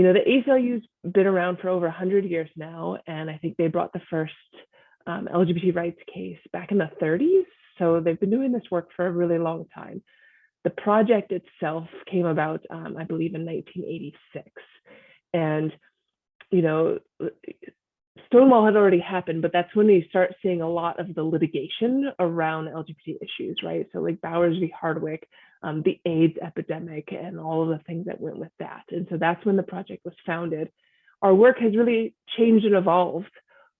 the ACLU's been around for over 100 years now, and I think they brought the first LGBT rights case back in the 30s. So they've been doing this work for a really long time. The project itself came about, I believe, in 1986. And, Stonewall had already happened, but that's when you start seeing a lot of the litigation around LGBT issues, right? So like Bowers v. Hardwick, the AIDS epidemic, and all of the things that went with that. And so that's when the project was founded. Our work has really changed and evolved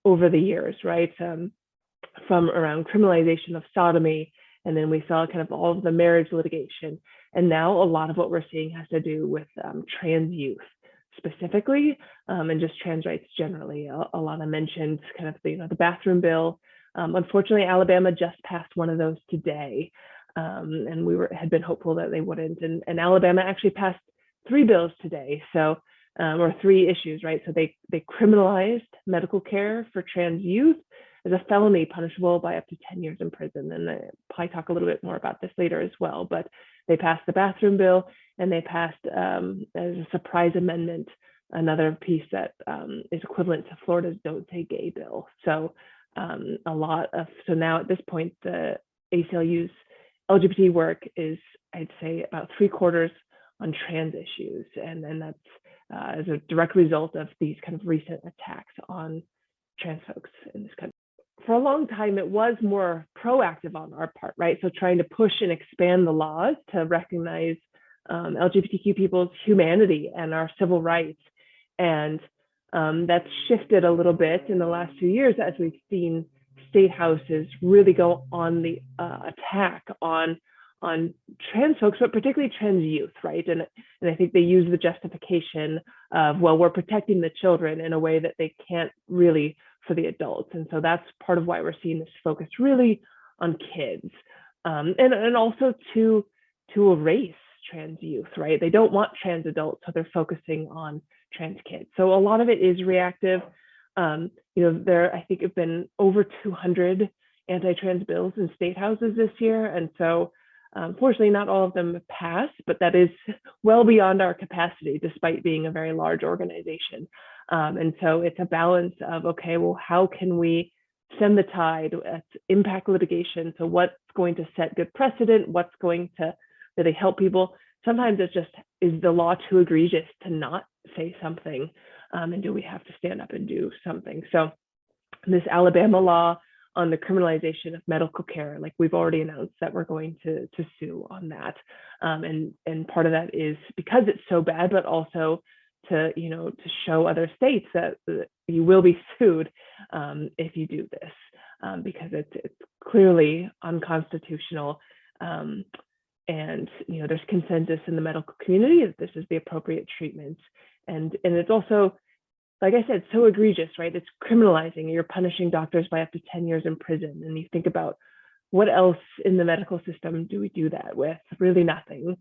over the years, right? From around criminalization of sodomy, and then we saw kind of all of the marriage litigation. And now a lot of what we're seeing has to do with trans youth specifically, and just trans rights generally. Alana mentioned kind of the bathroom bill. Unfortunately, Alabama just passed one of those today, and we had been hopeful that they wouldn't. And Alabama actually passed 3 bills today, so or 3 issues, right? So they criminalized medical care for trans youth as a felony punishable by up to 10 years in prison. And I'll probably talk a little bit more about this later as well, but they passed the bathroom bill, and they passed as a surprise amendment, another piece that is equivalent to Florida's Don't Say Gay bill. So so now at this point, the ACLU's LGBT work is, I'd say, about 3/4 on trans issues. And that's as a direct result of these kind of recent attacks on trans folks in this country. For a long time, it was more proactive on our part, right? So trying to push and expand the laws to recognize LGBTQ people's humanity and our civil rights. And that's shifted a little bit in the last few years as we've seen state houses really go on the attack on trans folks, but particularly trans youth, right? And I think they use the justification of, well, we're protecting the children in a way that they can't really for the adults. And so that's part of why we're seeing this focus really on kids, and also to erase trans youth, right? They don't want trans adults, so they're focusing on trans kids. So a lot of it is reactive. There, I think, have been over 200 anti-trans bills in state houses this year. And so fortunately, not all of them have passed, but that is well beyond our capacity, despite being a very large organization. And so it's a balance of, okay, well, how can we stem the tide, impact litigation? So what's going to set good precedent? What's going to really help people? Sometimes it's just, is the law too egregious to not say something? And do we have to stand up and do something? So this Alabama law on the criminalization of medical care, like we've already announced that we're going to sue on that. And part of that is because it's so bad, but also to show other states that you will be sued if you do this, because it's clearly unconstitutional. And there's consensus in the medical community that this is the appropriate treatment. And it's also, like I said, so egregious, right? It's criminalizing. You're punishing doctors by up to 10 years in prison. And you think about what else in the medical system do we do that with? Really nothing.